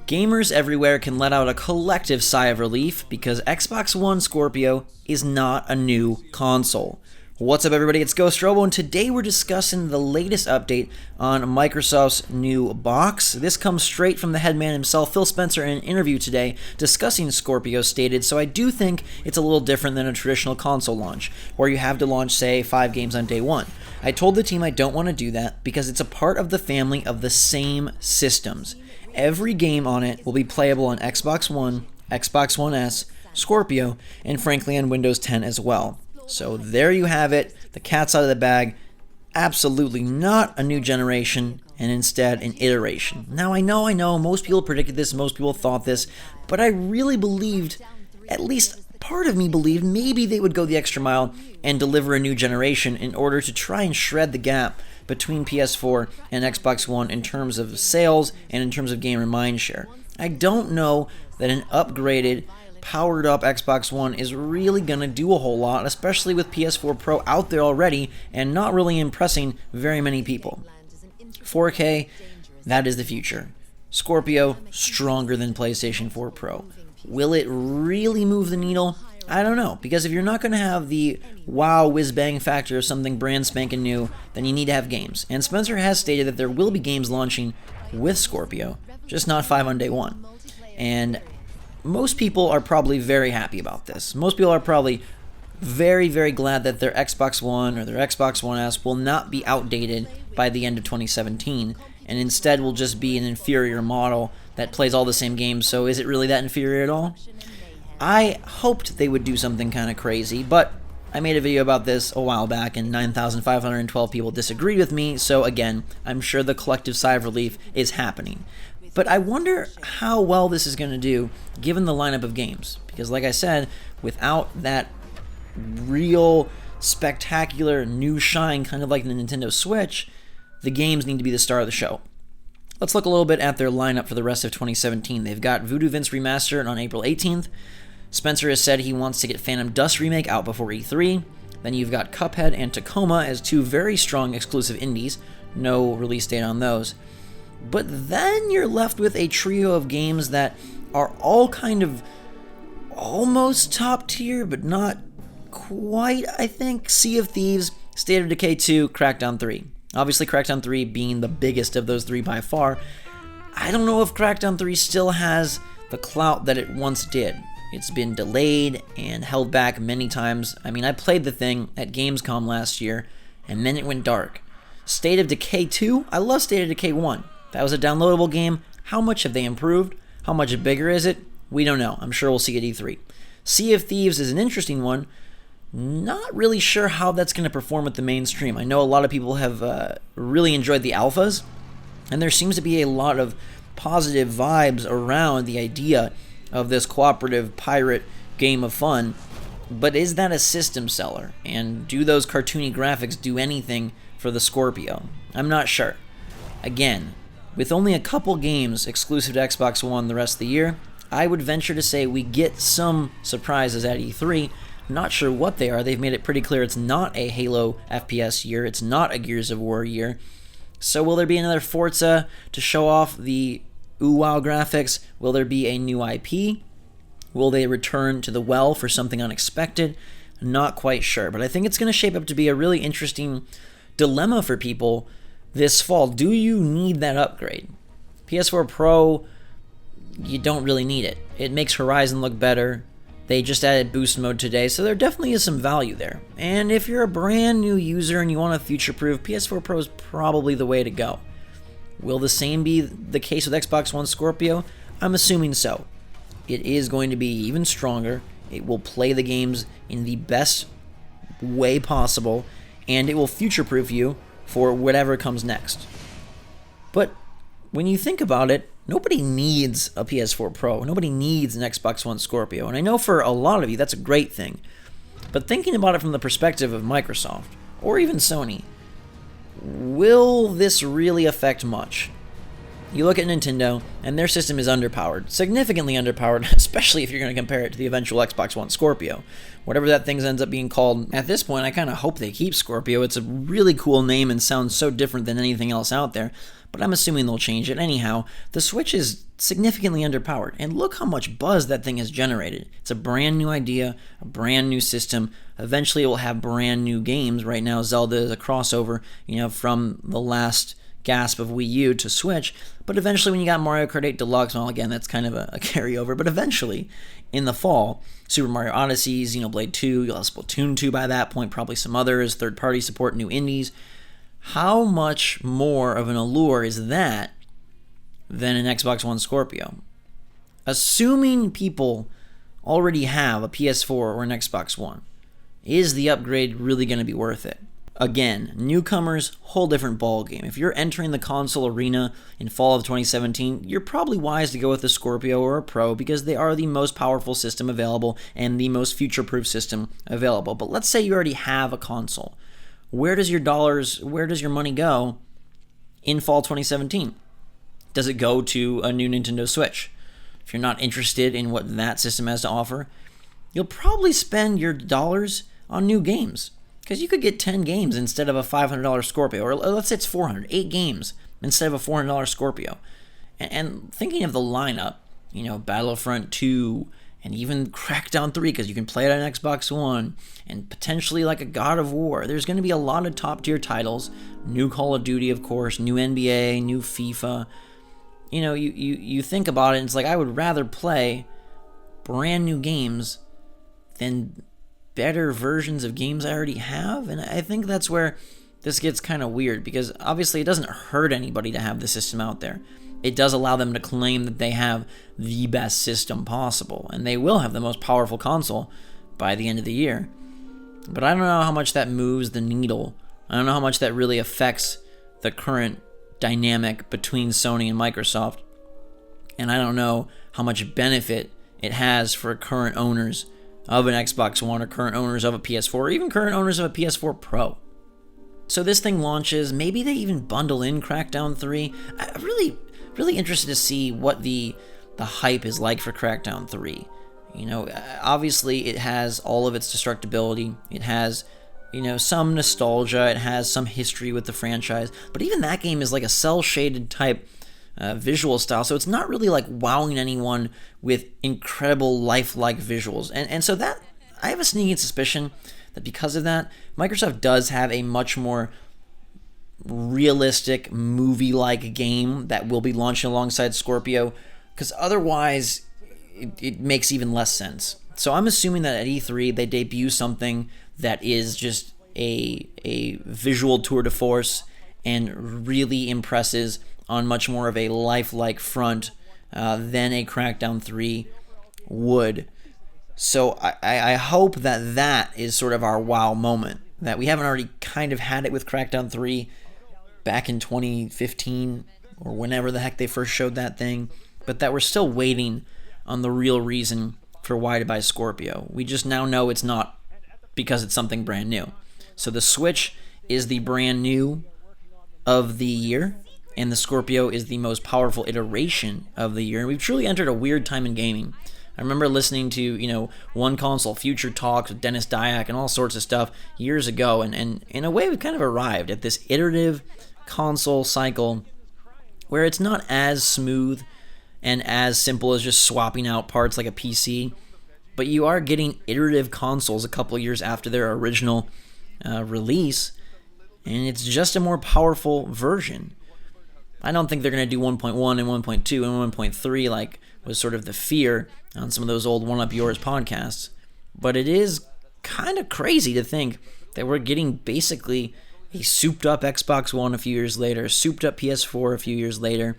Gamers everywhere can let out a collective sigh of relief because Xbox One Scorpio is not a new console. What's up everybody, it's Ghost Robo, and today we're discussing the latest update on Microsoft's new box. This comes straight from the head man himself, Phil Spencer, in an interview today discussing Scorpio stated, so I do think it's a little different than a traditional console launch, where you have to launch, say, 5 games on day one. I told the team I don't want to do that because it's a part of the family of the same systems. Every game on it will be playable on Xbox One, Xbox One S, Scorpio, and frankly on Windows 10 as well. So there you have it, the cat's out of the bag. Absolutely not a new generation, and instead an iteration. Now I know, most people predicted this, most people thought this, but I really believed, at least part of me believed, maybe they would go the extra mile and deliver a new generation in order to try and shred the gap between PS4 and Xbox One in terms of sales and in terms of gamer mindshare. I don't know that an upgraded, powered up Xbox One is really going to do a whole lot, especially with PS4 Pro out there already and not really impressing very many people. 4K, that is the future. Scorpio, stronger than PlayStation 4 Pro. Will it really move the needle? I don't know, because if you're not going to have the wow whiz-bang factor of something brand spanking new, then you need to have games. And Spencer has stated that there will be games launching with Scorpio, just not 5 on day one. And most people are probably very happy about this. Most people are probably very, very glad that their Xbox One or their Xbox One S will not be outdated by the end of 2017, and instead will just be an inferior model that plays all the same games. So is it really that inferior at all? I hoped they would do something kind of crazy, but I made a video about this a while back and 9,512 people disagreed with me, so again, I'm sure the collective sigh of relief is happening. But I wonder how well this is going to do given the lineup of games, because like I said, without that real spectacular new shine, kind of like the Nintendo Switch, the games need to be the star of the show. Let's look a little bit at their lineup for the rest of 2017. They've got Voodoo Vince Remastered on April 18th. Spencer has said he wants to get Phantom Dust Remake out before E3. Then you've got Cuphead and Tacoma as two very strong exclusive indies. No release date on those. But then you're left with a trio of games that are all kind of almost top tier, but not quite, I think. Sea of Thieves, State of Decay 2, Crackdown 3. Obviously, Crackdown 3 being the biggest of those three by far. I don't know if Crackdown 3 still has the clout that it once did. It's been delayed and held back many times. I mean, I played the thing at Gamescom last year, and then it went dark. State of Decay 2, I love State of Decay 1. That was a downloadable game. How much have they improved? How much bigger is it? We don't know. I'm sure we'll see at E3. Sea of Thieves is an interesting one. Not really sure how that's going to perform with the mainstream. I know a lot of people have really enjoyed the alphas, and there seems to be a lot of positive vibes around the idea of this cooperative pirate game of fun. But is that a system seller? And do those cartoony graphics do anything for the Scorpio? I'm not sure. Again, with only a couple games exclusive to Xbox One the rest of the year, I would venture to say we get some surprises at E3. Not sure what they are. They've made it pretty clear it's not a Halo FPS year. It's not a Gears of War year. So will there be another Forza to show off the ooh-wow graphics? Will there be a new IP? Will they return to the well for something unexpected? Not quite sure. But I think it's going to shape up to be a really interesting dilemma for people this fall. Do you need that upgrade? PS4 Pro, you don't really need it. It makes Horizon look better. They just added boost mode today, so there definitely is some value there. And if you're a brand new user and you want to future-proof, PS4 Pro is probably the way to go. Will the same be the case with Xbox One Scorpio? I'm assuming so. It is going to be even stronger. It will play the games in the best way possible, and it will future-proof you for whatever comes next. But when you think about it, nobody needs a PS4 Pro. Nobody needs an Xbox One Scorpio. And I know for a lot of you that's a great thing. But thinking about it from the perspective of Microsoft, or even Sony, will this really affect much? You look at Nintendo, and their system is underpowered. Significantly underpowered, especially if you're going to compare it to the eventual Xbox One Scorpio. Whatever that thing ends up being called, at this point, I kind of hope they keep Scorpio. It's a really cool name and sounds so different than anything else out there. but I'm assuming they'll change it. Anyhow, the Switch is significantly underpowered, and look how much buzz that thing has generated. It's a brand new idea, a brand new system. Eventually it will have brand new games. Right now Zelda is a crossover, from the last gasp of Wii U to Switch, but eventually when you got Mario Kart 8 Deluxe, well, again, that's kind of a carryover, but eventually in the fall, Super Mario Odyssey, Xenoblade 2, you'll have Splatoon 2 by that point, probably some others, third-party support, new indies. How much more of an allure is that than an Xbox One Scorpio? Assuming people already have a PS4 or an Xbox One, is the upgrade really going to be worth it? Again, newcomers, whole different ballgame. If you're entering the console arena in fall of 2017, you're probably wise to go with a Scorpio or a Pro because they are the most powerful system available and the most future-proof system available. But let's say you already have a console. Where does your money go in fall 2017? Does it go to a new Nintendo Switch? If you're not interested in what that system has to offer, you'll probably spend your dollars on new games. Because you could get 10 games instead of a $500 Scorpio, or let's say it's 400, 8 games instead of a $400 Scorpio. And thinking of the lineup, Battlefront 2, and even Crackdown 3, because you can play it on Xbox One, and potentially like a God of War. There's going to be a lot of top-tier titles, new Call of Duty, of course, new NBA, new FIFA. You think about it, and it's like, I would rather play brand new games than better versions of games I already have. And I think that's where this gets kind of weird, because obviously it doesn't hurt anybody to have the system out there. It does allow them to claim that they have the best system possible, and they will have the most powerful console by the end of the year. But I don't know how much that moves the needle. I don't know how much that really affects the current dynamic between Sony and Microsoft. And I don't know how much benefit it has for current owners of an Xbox One, or current owners of a PS4, or even current owners of a PS4 Pro. So this thing launches, maybe they even bundle in Crackdown 3. I'm really interested to see what the hype is like for Crackdown 3. Obviously it has all of its destructibility. It has, some nostalgia. It has some history with the franchise. But even that game is like a cel-shaded type visual style, so it's not really like wowing anyone with incredible lifelike visuals. And so that, I have a sneaking suspicion that because of that, Microsoft does have a much more realistic movie-like game that will be launching alongside Scorpio, because otherwise it makes even less sense. So I'm assuming that at E3 they debut something that is just a visual tour de force and really impresses on much more of a lifelike front than a Crackdown 3 would. So I hope that is sort of our wow moment, that we haven't already kind of had it with Crackdown 3 back in 2015 or whenever the heck they first showed that thing, but that we're still waiting on the real reason for why to buy Scorpio. We just now know it's not because it's something brand new. So the Switch is the brand new of the year, and the Scorpio is the most powerful iteration of the year. And we've truly entered a weird time in gaming. I remember listening to, One Console Future Talks with Dennis Dyack and all sorts of stuff years ago, and in a way we've kind of arrived at this iterative console cycle where it's not as smooth and as simple as just swapping out parts like a PC, but you are getting iterative consoles a couple years after their original release, and it's just a more powerful version. I don't think they're going to do 1.1 and 1.2 and 1.3 like was sort of the fear on some of those old One Up Yours podcasts. But it is kind of crazy to think that we're getting basically a souped up Xbox One a few years later, a souped up PS4 a few years later.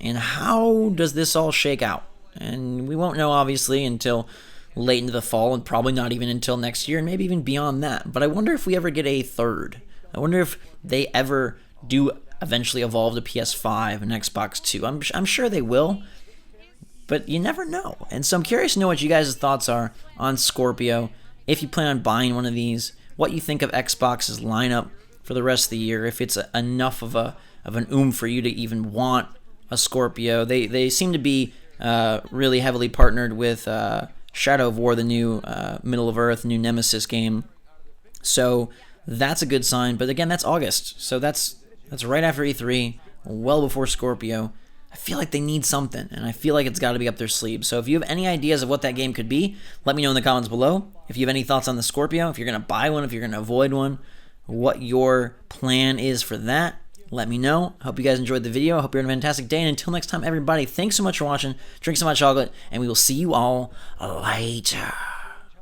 And how does this all shake out? And we won't know, obviously, until late into the fall, and probably not even until next year, and maybe even beyond that. But I wonder if we ever get a third. I wonder if they ever do eventually evolve to PS5 and Xbox 2. I'm sure they will, but you never know. And so I'm curious to know what you guys' thoughts are on Scorpio, if you plan on buying one of these, what you think of Xbox's lineup for the rest of the year, if it's enough of an for you to even want a Scorpio. They seem to be really heavily partnered with Shadow of War, the new Middle of Earth, new Nemesis game. So that's a good sign. But again, that's August. So that's right after E3. well before Scorpio. I feel like they need something, and I feel like it's got to be up their sleeve. So if you have any ideas of what that game could be, let me know in the comments below. If you have any thoughts on the Scorpio, if you're going to buy one, if you're going to avoid one, what your plan is for that, let me know. I hope you guys enjoyed the video. I hope you're having a fantastic day. And until next time, everybody, thanks so much for watching. Drink some hot chocolate, and we will see you all later.